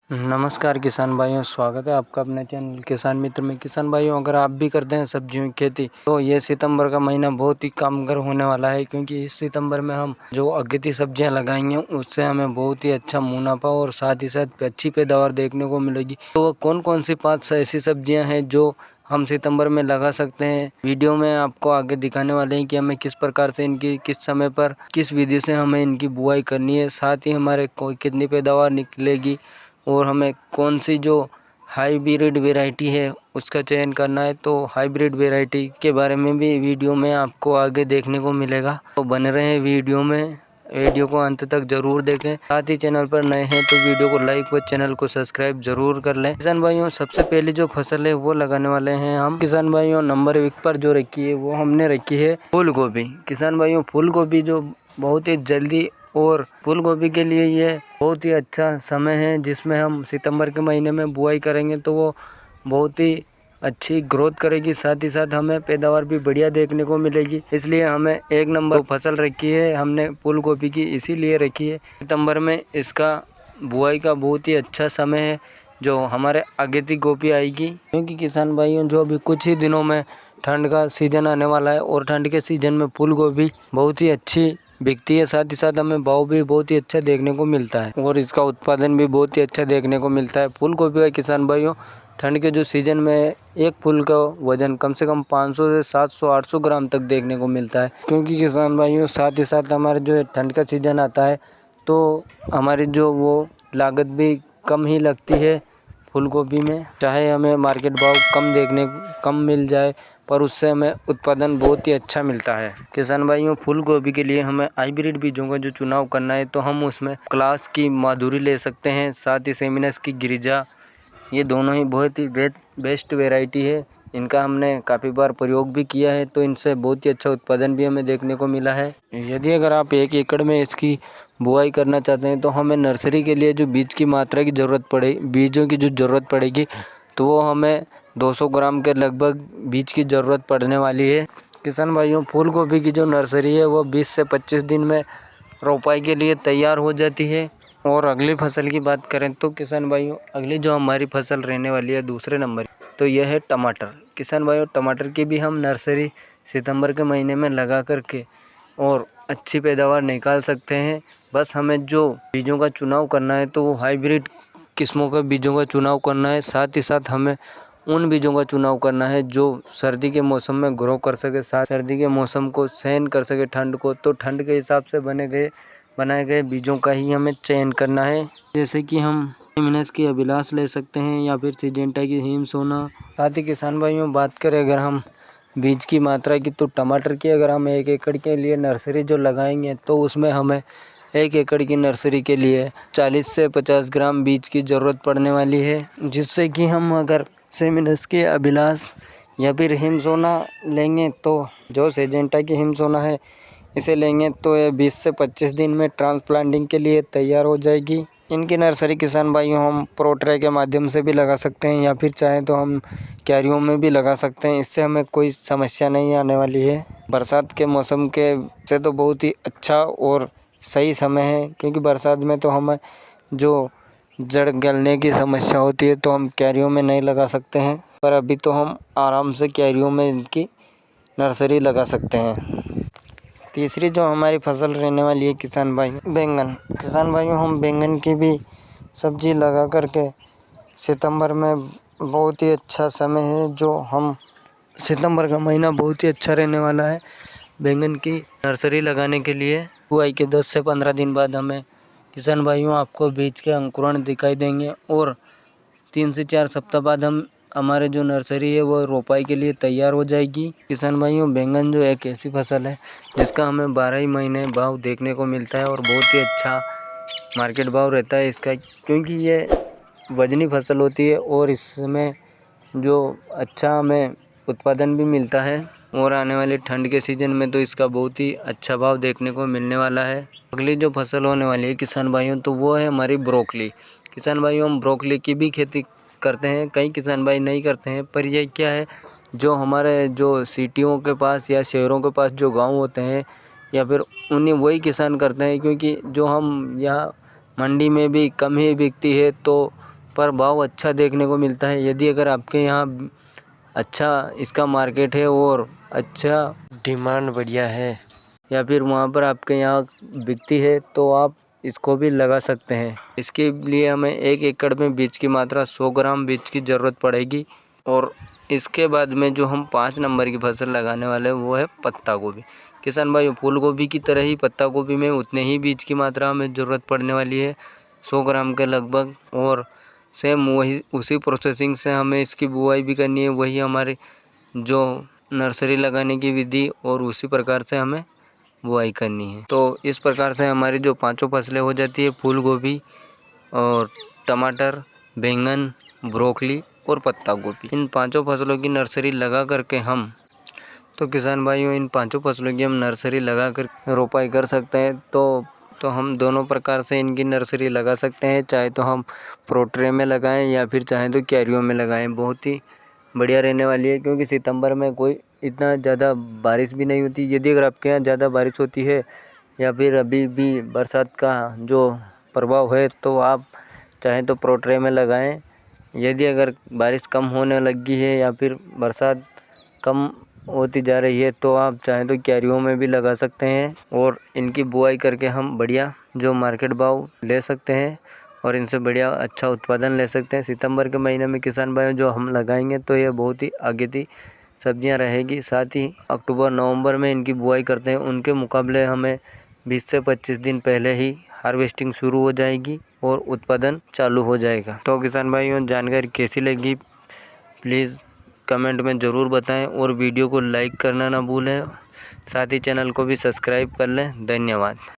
नमस्कार किसान भाइयों, स्वागत है आपका अपने चैनल किसान मित्र में। किसान भाइयों, अगर आप भी करते हैं सब्जियों की खेती तो ये सितंबर का महीना बहुत ही कामगर होने वाला है, क्योंकि इस सितंबर में हम जो अगेती सब्जियां लगाएंगे उससे हमें बहुत ही अच्छा मुनाफा और साथ ही साथ अच्छी पैदावार देखने को मिलेगी। तो कौन कौन सी 5 ऐसी सब्जियाँ हैं जो हम सितंबर में लगा सकते हैं, वीडियो में आपको आगे दिखाने वाले हैं कि हमें किस प्रकार से इनकी किस समय पर किस विधि से हमें इनकी बुआई करनी है, साथ ही हमारे कितनी पैदावार निकलेगी और हमें कौन सी जो हाइब्रिड वैरायटी है उसका चयन करना है। तो हाइब्रिड वैरायटी के बारे में भी वीडियो में आपको आगे देखने को मिलेगा, तो बने रहें वीडियो को अंत तक जरूर देखें। साथ ही चैनल पर नए हैं तो वीडियो को लाइक व चैनल को सब्सक्राइब जरूर कर लें। किसान भाइयों, सबसे पहले जो फसल है वो लगाने वाले हैं हम। किसान भाइयों, नंबर 1 पर जो रखी है वो हमने रखी है फूल गोभी। किसान भाइयों, फूल गोभी जो बहुत ही जल्दी और फूल गोभी के लिए ये बहुत ही अच्छा समय है, जिसमें हम सितंबर के महीने में बुआई करेंगे तो वो बहुत ही अच्छी ग्रोथ करेगी, साथ ही साथ हमें पैदावार भी बढ़िया देखने को मिलेगी। इसलिए हमें 1 नंबर फसल रखी है हमने फूल गोभी की, इसीलिए रखी है। सितंबर में इसका बुआई का बहुत ही अच्छा समय है जो हमारे अगेती गोभी आएगी, क्योंकि किसान भाइयों जो अभी कुछ ही दिनों में ठंड का सीजन आने वाला है और ठंड के सीजन में फूल गोभी बहुत ही अच्छी बिकती है, साथ ही साथ हमें भाव भी बहुत ही अच्छा देखने को मिलता है और इसका उत्पादन भी बहुत ही अच्छा देखने को मिलता है। फूल गोभी का किसान भाइयों, ठंड के जो सीजन में एक फूल का वजन कम से कम 500 से 700-800 ग्राम तक देखने को मिलता है, क्योंकि किसान भाइयों साथ ही साथ हमारे जो ठंड का सीजन आता है तो हमारी जो वो लागत भी कम ही लगती है फूल गोभी में। चाहे हमें मार्केट भाव कम मिल जाए, पर उससे हमें उत्पादन बहुत ही अच्छा मिलता है। किसान भाइयों, फूल गोभी के लिए हमें हाइब्रिड बीजों का जो चुनाव करना है तो हम उसमें क्लास की माधुरी ले सकते हैं, साथ ही सेमिनस की गिरिजा, ये दोनों ही बहुत ही बेस्ट वैरायटी है। इनका हमने काफ़ी बार प्रयोग भी किया है, तो इनसे बहुत ही अच्छा उत्पादन भी हमें देखने को मिला है। यदि अगर आप 1 एकड़ में इसकी बुआई करना चाहते हैं तो हमें नर्सरी के लिए जो बीज की मात्रा की बीजों की जो ज़रूरत पड़ेगी तो वो हमें 200 ग्राम के लगभग बीज की ज़रूरत पड़ने वाली है। किसान भाइयों, फूल गोभी की जो नर्सरी है वो 20 से 25 दिन में रोपाई के लिए तैयार हो जाती है। और अगली फसल की बात करें तो किसान भाइयों, अगली जो हमारी फसल रहने वाली है दूसरे नंबर, तो यह है टमाटर। किसान भाइयों, टमाटर की भी हम नर्सरी सितंबर के महीने में लगा करके और अच्छी पैदावार निकाल सकते हैं। बस हमें जो बीजों का चुनाव करना है तो वो हाइब्रिड किस्मों के बीजों का चुनाव करना है, साथ ही साथ हमें उन बीजों का चुनाव करना है जो सर्दी के मौसम में ग्रो कर सके, साथ सर्दी के मौसम को सहन कर सके ठंड को, तो ठंड के हिसाब से बनाए गए बीजों का ही हमें चयन करना है। जैसे कि हम सेमिनस की अभिलाष ले सकते हैं या फिर सिजेंटा की हिम सोना। साथ ही किसान भाइयों, बात करें अगर हम बीज की मात्रा की, तो टमाटर की अगर हम 1 एकड़ के लिए नर्सरी जो लगाएंगे तो उसमें हमें 1 एकड़ की नर्सरी के लिए 40 से 50 ग्राम बीज की ज़रूरत पड़ने वाली है, जिससे कि हम अगर सेमिनस की अभिलाष या फिर हिम सोना लेंगे, तो जो सिजेंटा की हिम सोना है इसे लेंगे तो ये 20 से 25 दिन में ट्रांसप्लांटिंग के लिए तैयार हो जाएगी। इनकी नर्सरी किसान भाइयों हम प्रोट्रे के माध्यम से भी लगा सकते हैं या फिर चाहे तो हम क्यारियों में भी लगा सकते हैं, इससे हमें कोई समस्या नहीं आने वाली है। बरसात के मौसम के से तो बहुत ही अच्छा और सही समय है, क्योंकि बरसात में तो हमें जो जड़ गलने की समस्या होती है तो हम क्यारियों में नहीं लगा सकते हैं, पर अभी तो हम आराम से क्यारियों में इनकी नर्सरी लगा सकते हैं। तीसरी जो हमारी फसल रहने वाली है किसान भाई, बैंगन। किसान भाइयों, हम बैंगन की भी सब्जी लगा करके सितंबर में बहुत ही अच्छा समय है जो हम सितंबर का महीना बहुत ही अच्छा रहने वाला है बैंगन की नर्सरी लगाने के लिए। बुआई के 10 से 15 दिन बाद हमें किसान भाइयों आपको बीज के अंकुरण दिखाई देंगे और 3 से 4 सप्ताह बाद हमारे जो नर्सरी है वो रोपाई के लिए तैयार हो जाएगी। किसान भाइयों, बैंगन जो एक ऐसी फसल है जिसका हमें 12 ही महीने भाव देखने को मिलता है और बहुत ही अच्छा मार्केट भाव रहता है इसका, क्योंकि ये वजनी फसल होती है और इसमें जो अच्छा हमें उत्पादन भी मिलता है और आने वाले ठंड के सीजन में तो इसका बहुत ही अच्छा भाव देखने को मिलने वाला है। अगली जो फसल होने वाली है किसान भाइयों, तो वो है हमारी ब्रोकली। किसान भाइयों, हम ब्रोकली की भी खेती करते हैं, कई किसान भाई नहीं करते हैं, पर यह क्या है, जो हमारे जो सिटियों के पास या शहरों के पास जो गांव होते हैं या फिर उन्हें वही किसान करते हैं, क्योंकि जो हम यहाँ मंडी में भी कम ही बिकती है तो पर भाव अच्छा देखने को मिलता है। यदि अगर आपके यहाँ अच्छा इसका मार्केट है और अच्छा डिमांड बढ़िया है या फिर वहाँ पर आपके यहाँ बिकती है तो आप इसको भी लगा सकते हैं। इसके लिए हमें 1 एकड़ में बीज की मात्रा 100 ग्राम बीज की ज़रूरत पड़ेगी। और इसके बाद में जो हम 5 नंबर की फसल लगाने वाले हैं वो है पत्ता गोभी। किसान भाई, फूल गोभी की तरह ही पत्ता गोभी में उतने ही बीज की मात्रा हमें ज़रूरत पड़ने वाली है, 100 ग्राम के लगभग। और सेम वही उसी प्रोसेसिंग से हमें इसकी बुआई भी करनी है, वही हमारे जो नर्सरी लगाने की विधि और उसी प्रकार से हमें बुआई करनी है। तो इस प्रकार से हमारी जो 5 फसलें हो जाती है, फूल गोभी और टमाटर, बैंगन, ब्रोकली और पत्ता गोभी। इन 5 फसलों की नर्सरी लगा करके हम तो किसान भाइयों इन 5 फसलों की हम नर्सरी लगा कर रोपाई कर सकते हैं। तो हम दोनों प्रकार से इनकी नर्सरी लगा सकते हैं, चाहे तो हम प्रोट्रे में लगाएं या फिर चाहे तो क्यारियों में लगाएं। बहुत ही बढ़िया रहने वाली है, क्योंकि सितंबर में कोई इतना ज़्यादा बारिश भी नहीं होती। यदि अगर आपके यहाँ ज़्यादा बारिश होती है या फिर अभी भी बरसात का जो प्रभाव है तो आप चाहें तो प्रोट्रे में लगाएं। यदि अगर बारिश कम होने लगी है या फिर बरसात कम होती जा रही है तो आप चाहें तो क्यारियों में भी लगा सकते हैं और इनकी बुआई करके हम बढ़िया जो मार्केट भाव ले सकते हैं और इनसे बढ़िया अच्छा उत्पादन ले सकते हैं। सितंबर के महीने में किसान भाइयों जो हम लगाएंगे तो ये बहुत ही आगे की सब्जियां रहेगी। साथ ही अक्टूबर नवंबर में इनकी बुआई करते हैं, उनके मुकाबले हमें 20 से 25 दिन पहले ही हार्वेस्टिंग शुरू हो जाएगी और उत्पादन चालू हो जाएगा। तो किसान भाइयों जानकारी कैसी लगी प्लीज़ कमेंट में ज़रूर बताएं और वीडियो को लाइक करना ना भूलें। साथ ही चैनल को भी सब्सक्राइब कर लें। धन्यवाद।